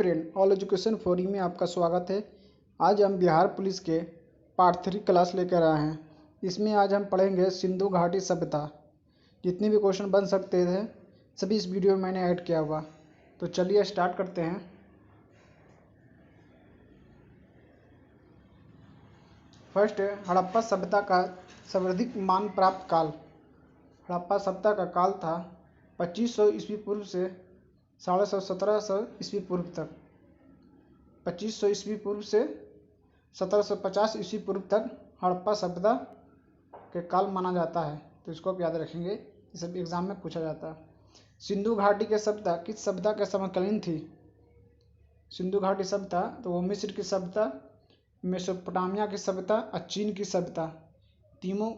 Friend, all education for you में आपका स्वागत है। आज हम बिहार पुलिस के पार्ट 3 क्लास लेकर आए हैं। इसमें आज हम पढ़ेंगे सिंधु घाटी सभ्यता। जितने भी क्वेश्चन बन सकते थे सभी इस वीडियो में मैंने ऐड किया हुआ। तो चलिए स्टार्ट करते हैं। फर्स्ट है हड़प्पा सभ्यता का सर्वाधिक मान प्राप्त काल। हड़प्पा सभ्यता का काल था 2500 ईस्वी पूर्व से 1750 ईस्वी पूर्व तक। 2500 ईस्वी पूर्व से 1750 ईस्वी पूर्व तक हड़प्पा सभ्यता के काल माना जाता है। तो इसको आप याद रखेंगे, इसे एग्जाम में पूछा जाता है। सिंधु घाटी की सभ्यता किस सभ्यता के समकालीन थी? सिंधु घाटी सभ्यता तो वो मिस्र की सभ्यता, मेसोपोटामिया की सभ्यता और चीन की सभ्यता, तीनों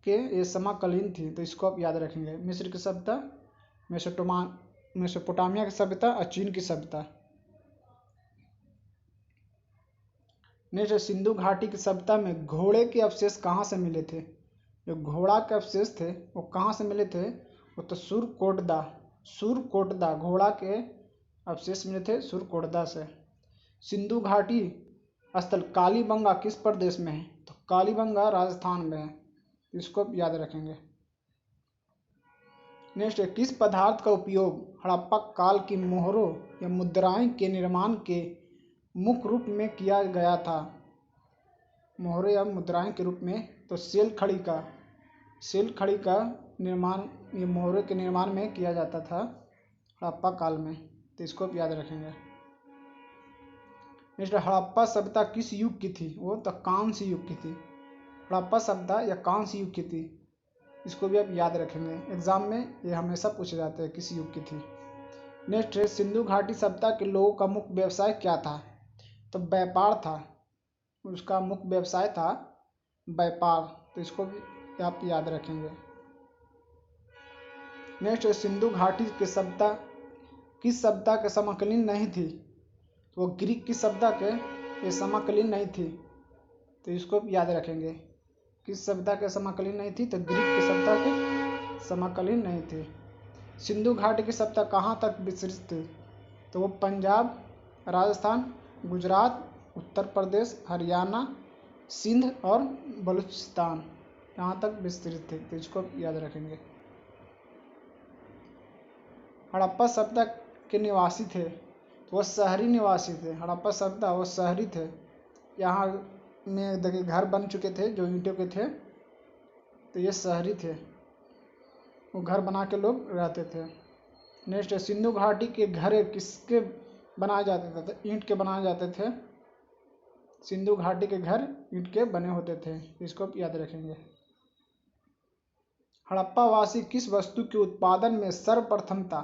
के ये समकालीन थी। तो इसको आप याद रखेंगे, मिस्र की सभ्यता, मेसोपोटामिया की सभ्यता और चीन की सभ्यता। नेक्स्ट, सिंधु घाटी की सभ्यता में घोड़े के अवशेष कहाँ से मिले थे? जो घोड़ा के अवशेष थे वो कहाँ से मिले थे? वो तो सुरकोटदा घोड़ा के अवशेष मिले थे सुरकोटदा से। सिंधु घाटी स्थल कालीबंगा किस प्रदेश में है? तो कालीबंगा राजस्थान में है। इसको याद रखेंगे। नेक्स्ट, किस पदार्थ का उपयोग हड़प्पा काल की मोहरों या मुद्राएं के निर्माण के मुख्य रूप में किया गया था? मोहरों या मुद्राएं के रूप में तो सेल खड़ी का निर्माण ये मोहरों के निर्माण में किया जाता था हड़प्पा काल में। तो इसको आप याद रखेंगे। नेक्स्ट, हड़प्पा सभ्यता किस युग की थी? वो तो कांस्य युग की थी। हड़प्पा सभ्यता या कांस्य युग की थी, इसको भी आप याद रखेंगे। एग्जाम में ये हमेशा पूछे जाते हैं किस युग की थी। नेक्स्ट है सिंधु घाटी सभ्यता के लोगों का मुख्य व्यवसाय क्या था? तो व्यापार था, उसका मुख्य व्यवसाय था व्यापार। तो इसको भी आप याद रखेंगे। नेक्स्ट है सिंधु घाटी की सभ्यता किस सभ्यता के समकालीन नहीं थी? तो वो ग्रीक की सभ्यता के ये समकालीन नहीं थी। तो इसको भी याद रखेंगे, किस सभ्यता के समकालीन नहीं थी? तो ग्रीक की सभ्यता के समकालीन नहीं थी। सिंधु घाटी की सभ्यता कहाँ तक विस्तृत थी? तो वो पंजाब, राजस्थान, गुजरात, उत्तर प्रदेश, हरियाणा, सिंध और बलूचिस्तान यहाँ तक विस्तृत थे। तो इसको याद रखेंगे। हड़प्पा सभ्यता के निवासी थे तो वह शहरी निवासी थे। हड़प्पा सभ्यता वो शहरी थे। यहाँ में देखिए घर बन चुके थे जो ईंटों के थे, तो ये शहरी थे, वो घर बना के लोग रहते थे। नेक्स्ट, सिंधु घाटी के घर किसके बनाए जाते थे? तो ईंट के बनाए जाते थे। सिंधु घाटी के घर ईंट के बने होते थे। इसको याद रखेंगे। हड़प्पा वासी किस वस्तु के उत्पादन में सर्वप्रथम था?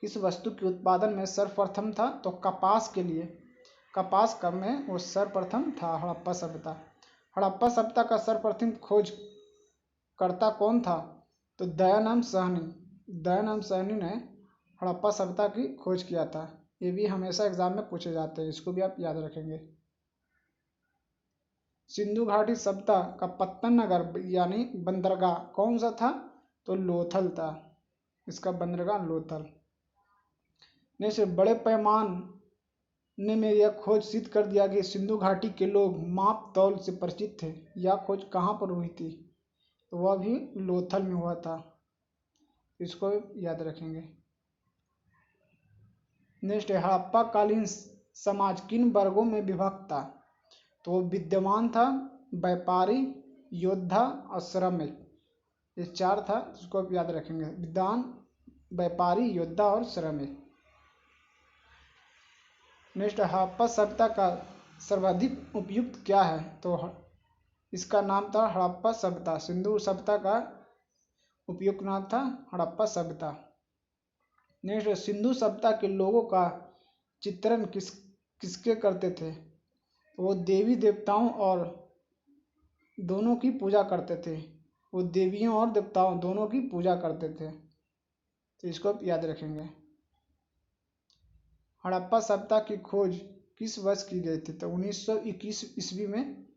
किस वस्तु के उत्पादन में सर्वप्रथम था? तो कपास के लिए, कपास का में वो सर्वप्रथम था हड़प्पा सभ्यता। हड़प्पा सभ्यता का सर्वप्रथम खोज करता कौन था? तो दयानंद सहनी ने हड़प्पा सभ्यता की खोज किया था। ये भी हमेशा एग्जाम में पूछे जाते हैं, इसको भी आप याद रखेंगे। सिंधु घाटी सभ्यता का पत्तन नगर यानी बंदरगाह कौन सा था? तो लोथल था, इसका बंदरगाह लोथल। नेक्स्ट, बड़े पैमाने में यह खोज सिद्ध कर दिया कि सिंधु घाटी के लोग माप तौल से परिचित थे। यह खोज कहाँ पर हुई थी? तो वह भी लोथल में हुआ था। इसको याद रखेंगे। नेक्स्ट, हड़प्पा कालीन समाज किन वर्गों में विभक्त था? तो विद्यमान था, व्यापारी, योद्धा और श्रमिक, ये चार था। इसको आप याद रखेंगे, विद्वान, व्यापारी, योद्धा और श्रमिक। नेक्स्ट, हड़प्पा सभ्यता का सर्वाधिक उपयुक्त क्या है? तो इसका नाम था हड़प्पा सभ्यता। सिंधु सभ्यता का उपयुक्त नाम था हड़प्पा सभ्यता। नेक्स्ट, सिंधु सभ्यता के लोगों का चित्रण किसके करते थे? वो देवी देवताओं और दोनों की पूजा करते थे। वो देवियों और देवताओं दोनों की पूजा करते थे। तो इसको आप याद रखेंगे। हड़प्पा सभ्यता की खोज किस वर्ष की गई थी? तो 1921 ईस्वी में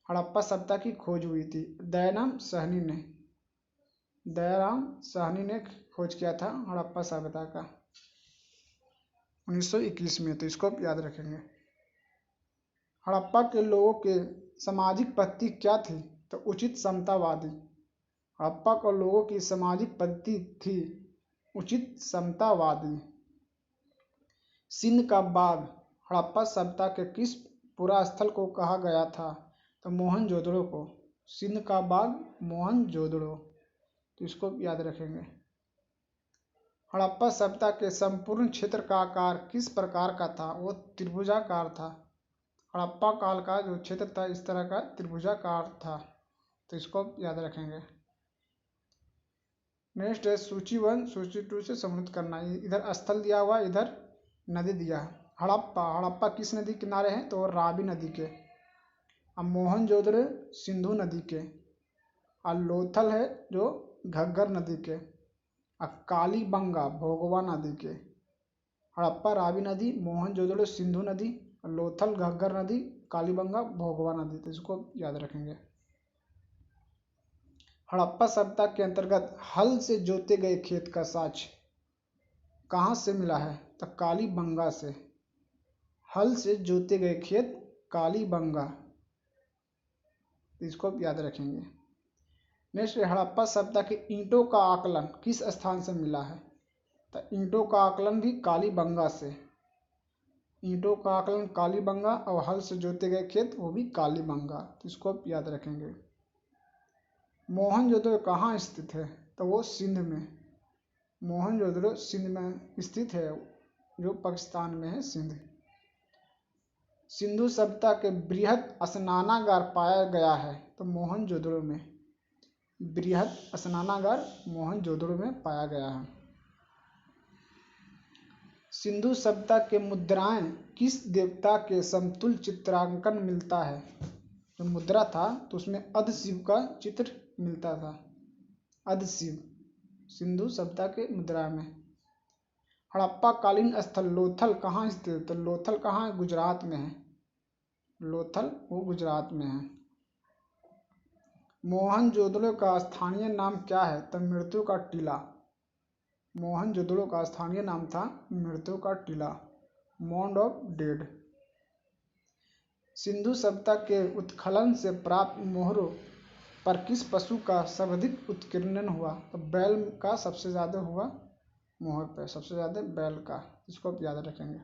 हड़प्पा सभ्यता की खोज हुई थी। दयाराम साहनी ने खोज किया था हड़प्पा सभ्यता का। 1921 में, तो इसको आप याद रखेंगे। हड़प्पा के लोगों के सामाजिक पद्धति क्या थी? तो उचित समतावादी। हड़प्पा के लोगों की सामाजिक पद्धति थी उचित समतावादी। सिंध का बाग हड़प्पा सभ्यता के किस पुरा स्थल को कहा गया था? तो मोहनजोदड़ो को। सिंध का बाग मोहनजोदड़ो, तो इसको याद रखेंगे। हड़प्पा सभ्यता के संपूर्ण क्षेत्र का आकार किस प्रकार का था? वो त्रिभुजाकार था। हड़प्पा काल का जो क्षेत्र था इस तरह का त्रिभुजाकार था, तो इसको याद रखेंगे। नेक्स्ट है सूची 1 सूची 2 से संबंधित करना। इधर स्थल दिया हुआ, इधर नदी दिया है। हड़प्पा किस नदी के किनारे हैं? तो रावी नदी के। अब मोहनजोदड़ो सिंधु नदी के। और लोथल है जो घग्गर नदी के। और कालीबंगा भोगवा नदी के। हड़प्पा रावी नदी, मोहनजोदड़ो सिंधु नदी, लोथल घग्गर नदी, कालीबंगा भोगवा नदी, तो इसको याद रखेंगे। हड़प्पा सभ्यता के अंतर्गत हल से जोते गए खेत का साक्ष्य कहाँ से मिला है? तो कालीबंगा से। हल से जोते गए खेत कालीबंगा, इसको याद रखेंगे। नेक्स्ट, हड़प्पा सभ्यता के ईंटों का आकलन किस स्थान से मिला है? तो ईंटों का आकलन भी कालीबंगा से। ईंटों का आकलन कालीबंगा और हल से जोते गए खेत वो भी कालीबंगा, तो इसको याद रखेंगे। मोहनजोदड़ो कहाँ स्थित है? तो वो सिंध में। मोहनजोदड़ो सिंध में स्थित है, जो पाकिस्तान में है सिंध। सिंधु सभ्यता के बृहद स्नानागार पाया गया है? तो मोहनजोदड़ो में। बृहद स्नानागार मोहनजोदड़ो में पाया गया है। सिंधु सभ्यता के मुद्राएं किस देवता के समतुल्य चित्रांकन मिलता है? जो मुद्रा था तो उसमें अधशिव का चित्र मिलता था। अधशिव सिंधु सभ्यता के मुद्रा में। हड़प्पा कालीन स्थल लोथल कहाँ स्थित है? तो लोथल कहाँ है? गुजरात में है। लोथल वो गुजरात में है। मोहनजोदड़ो का स्थानीय नाम क्या है? तो मृत्यु का टीला। मोहनजोदड़ो का स्थानीय नाम था मृत्यु का टीला, माउंड ऑफ डेड। सिंधु सभ्यता के उत्खनन से प्राप्त मोहरों पर किस पशु का सर्वाधिक उत्कीर्णन हुआ? तो बैल का सबसे ज़्यादा हुआ मोहर पर, सबसे ज़्यादा बैल का, इसको आप याद रखेंगे।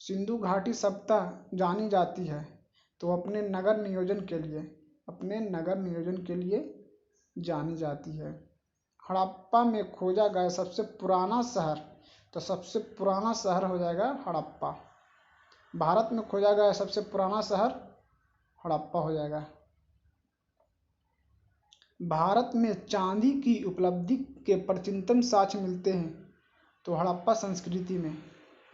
सिंधु घाटी सभ्यता जानी जाती है तो अपने नगर नियोजन के लिए जानी जाती है। हड़प्पा में खोजा गया सबसे पुराना शहर, तो सबसे पुराना शहर हो जाएगा हड़प्पा। भारत में खोजा गया सबसे पुराना शहर हड़प्पा हो जाएगा। भारत में चांदी की उपलब्धि के प्राचीनतम साक्ष्य मिलते हैं तो हड़प्पा संस्कृति में।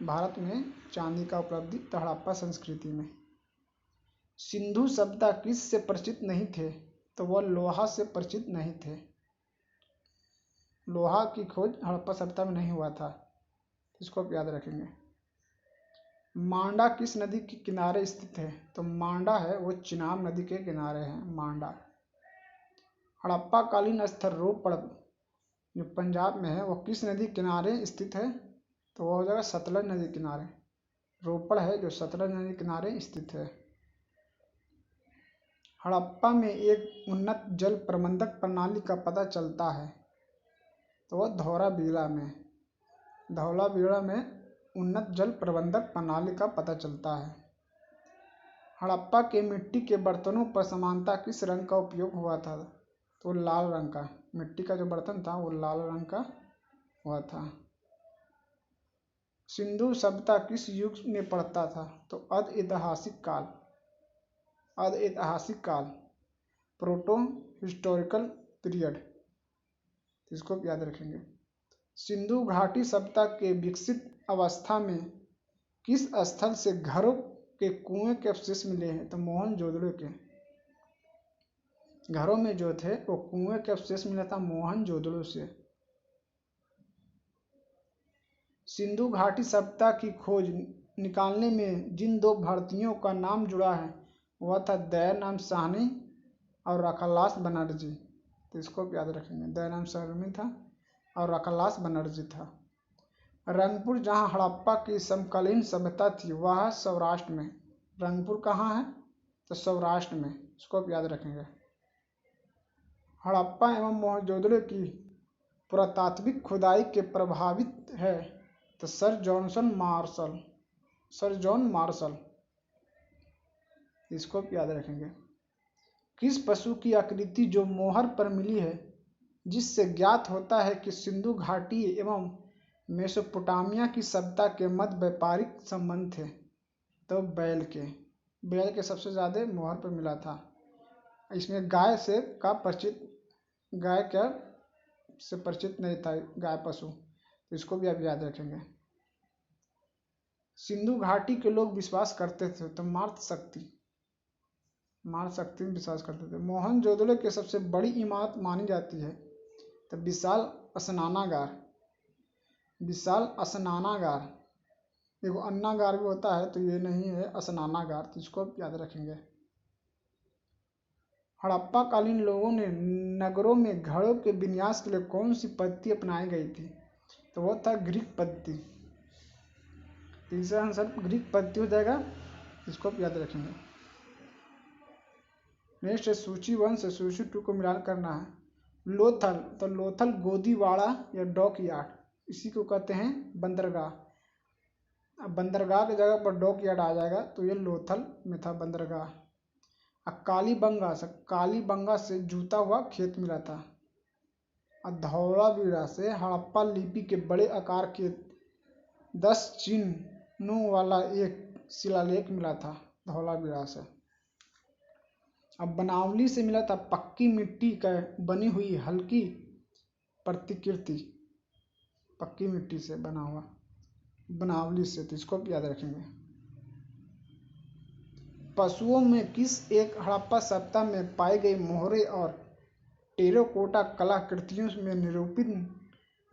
भारत में चांदी का उपलब्धि तो हड़प्पा संस्कृति में। सिंधु सभ्यता किस से परिचित नहीं थे? तो वह लोहा से परिचित नहीं थे। लोहा की खोज हड़प्पा सभ्यता में नहीं हुआ था, इसको आप याद रखेंगे। मांडा किस नदी के किनारे स्थित है? तो मांडा है वो चिनाब नदी के किनारे है मांडा। हड़प्पा कालीन स्थल रोपड़ जो पंजाब में है वो किस नदी किनारे स्थित है? तो वह हो जाएगा सतलज नदी किनारे। रोपड़ है जो सतलज नदी किनारे स्थित है। हड़प्पा में एक उन्नत जल प्रबंधक प्रणाली का पता चलता है तो वह धौलावीरा में उन्नत जल प्रबंधक प्रणाली का पता चलता है। हड़प्पा के मिट्टी के बर्तनों पर समानता किस रंग का उपयोग हुआ था? तो लाल रंग का। मिट्टी का जो बर्तन था वो लाल रंग का हुआ था। सिंधु सभ्यता किस युग में पड़ता था? तो अर्ध ऐतिहासिक काल, प्रोटो हिस्टोरिकल पीरियड, इसको याद रखेंगे। सिंधु घाटी सभ्यता के विकसित अवस्था में किस स्थल से घरों के कुएं के अवशेष मिले हैं? तो मोहनजोदड़ो के घरों में जो थे वो कुएं के अवशेष मिला था मोहनजोदड़ो से। सिंधु घाटी सभ्यता की खोज निकालने में जिन दो भारतीयों का नाम जुड़ा है वह था दयाराम साहनी और राखालदास बनर्जी, तो इसको याद रखेंगे। दयाराम साहनी था और राखालदास बनर्जी था। रंगपुर जहाँ हड़प्पा की समकालीन सभ्यता थी वह सौराष्ट्र में। रंगपुर कहाँ है? तो सौराष्ट्र में, इसको आप याद रखेंगे। हड़प्पा एवं मोहनजोदड़ो की पुरातात्विक खुदाई के प्रभावित है तो सर जॉन मार्शल, इसको आप याद रखेंगे। किस पशु की आकृति जो मोहर पर मिली है जिससे ज्ञात होता है कि सिंधु घाटी एवं मेसोपोटामिया की सभ्यता के मध्य व्यापारिक संबंध थे? तो बैल के सबसे ज़्यादा मोहर पर मिला था। इसमें गाय से परिचित नहीं था गाय पशु, तो इसको भी आप याद रखेंगे। सिंधु घाटी के लोग विश्वास करते थे तो मातृशक्ति में विश्वास करते थे। मोहनजोदड़ो की सबसे बड़ी इमारत मानी जाती है तो विशाल स्नानागार। एगो अन्नागार भी होता है तो ये नहीं है स्नानागार, तो इसको याद रखेंगे। हड़प्पा कालीन लोगों ने नगरों में घरों के विन्यास के लिए कौन सी पद्धति अपनाई गई थी? तो वो था ग्रीक पद्धति। तीसरा आंसर ग्रीक पद्धति हो जाएगा, इसको आप याद रखेंगे। नेक्स्ट है सूची 1 से सूची 2 को मिलान करना है। लोथल, तो लोथल गोदीवाड़ा या डॉक यार्ड, इसी को कहते हैं बंदरगाह। अब बंदरगाह की जगह पर डॉक यार्ड आ जाएगा तो ये लोथल में था बंदरगाह। कालीबंगा से जूता हुआ खेत मिला था। धौलावीरा से हड़प्पा लिपि के बड़े आकार के 10 चिन्हों वाला एक शिलालेख मिला था धौलावीरा से। अब बनावली से मिला था पक्की मिट्टी का बनी हुई हल्की प्रतिकृति, पक्की मिट्टी से बना हुआ बनावली से, तो इसको याद रखेंगे। पशुओं में किस एक हड़प्पा सभ्यता में पाई गई मोहरे और टेराकोटा कलाकृतियों में निरूपित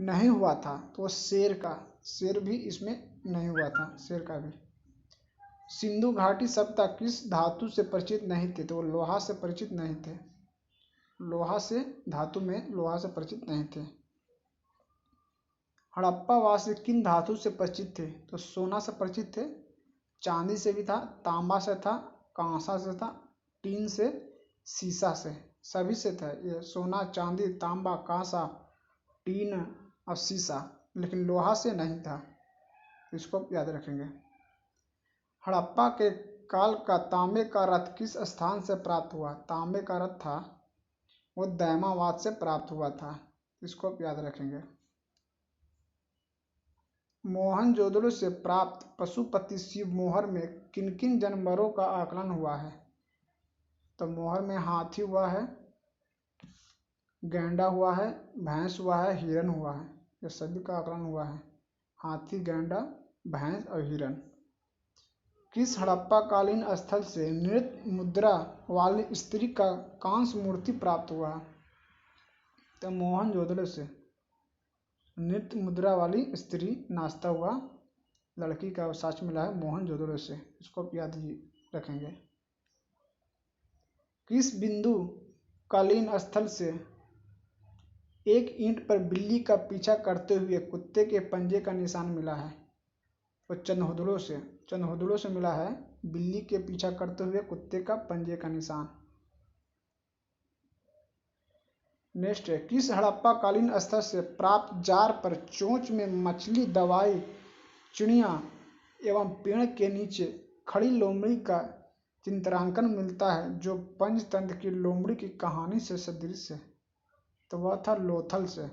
नहीं हुआ था? तो शेर भी इसमें नहीं हुआ था, शेर का भी। सिंधु घाटी सभ्यता किस धातु से परिचित नहीं थे? तो वो लोहा से परिचित नहीं थे। लोहा से परिचित नहीं थे। हड़प्पा वासी किन धातु से परिचित थे? तो सोना से परिचित थे, चांदी से भी था, तांबा से था, कांसा से था, टीन से, सीसा से, सभी से था। ये सोना, चांदी, तांबा, कांसा, टीन और सीसा, लेकिन लोहा से नहीं था, इसको याद रखेंगे। हड़प्पा के काल का तांबे का रथ किस स्थान से प्राप्त हुआ? तांबे का रथ था वो दैमावाद से प्राप्त हुआ था, इसको याद रखेंगे। मोहनजोदड़ो से प्राप्त पशुपति शिव मोहर में किन किन जानवरों का आकलन हुआ है? तो मोहर में हाथी हुआ है, गैंडा हुआ है, भैंस हुआ है, हिरन हुआ है, ये सभी का आकलन हुआ है। हाथी, गैंडा, भैंस और हिरन। किस हड़प्पा कालीन स्थल से नृत्य मुद्रा वाली स्त्री का कांस्य मूर्ति प्राप्त हुआ? तो मोहनजोदड़ो से नृत्य मुद्रा वाली स्त्री, नाचता हुआ लड़की का साक्ष्य मिला है मोहनजोदड़ो से, इसको आप याद ही रखेंगे। किस बिंदु कालीन स्थल से एक ईंट पर बिल्ली का पीछा करते हुए कुत्ते के पंजे का निशान मिला है? तो चंदहुदड़ो से मिला है बिल्ली के पीछा करते हुए कुत्ते का पंजे का निशान। नेक्स्ट है किस हड़प्पा कालीन स्थल से प्राप्त जार पर चोंच में मछली, दवाई, चिड़िया एवं पेड़ के नीचे खड़ी लोमड़ी का चित्रांकन मिलता है जो पंचतंत्र की लोमड़ी की कहानी से सदृश है? तो वह था लोथल से।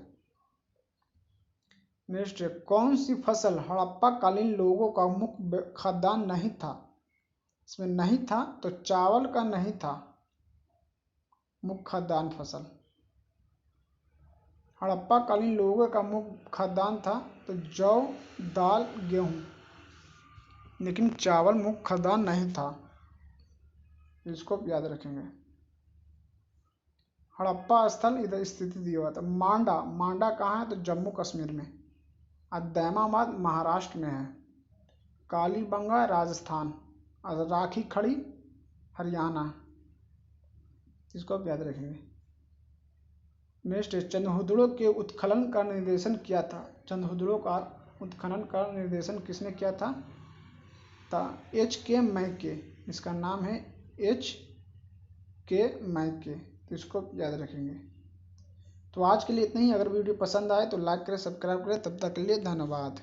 नेक्स्ट है कौन सी फसल हड़प्पा कालीन लोगों का मुख्य खाद्यान्न नहीं था? इसमें नहीं था तो चावल का नहीं था मुख्य खाद्यान्न फसल। हड़प्पा कालीन लोगों का मुख्य खाद्यान्न था तो जौ, दाल, गेहूं, लेकिन चावल मुख्य खाद्यान्न नहीं था, इसको याद रखेंगे। हड़प्पा स्थल इधर स्थिति दिया हुआ था। मांडा कहाँ है? तो जम्मू कश्मीर में। दैमाबाद महाराष्ट्र में है। कालीबंगा राजस्थान और राखी खड़ी हरियाणा, इसको याद रखेंगे। नेक्स्ट है चंदहुदड़ो के उत्खनन का निर्देशन किया था? चंदहुदड़ो का उत्खनन का निर्देशन किसने किया था? H.K. मैके। इसका नाम है H.K. मैके, तो इसको याद रखेंगे। तो आज के लिए इतना ही। अगर वीडियो पसंद आए तो लाइक करें, सब्सक्राइब करें। तब तक के लिए धन्यवाद।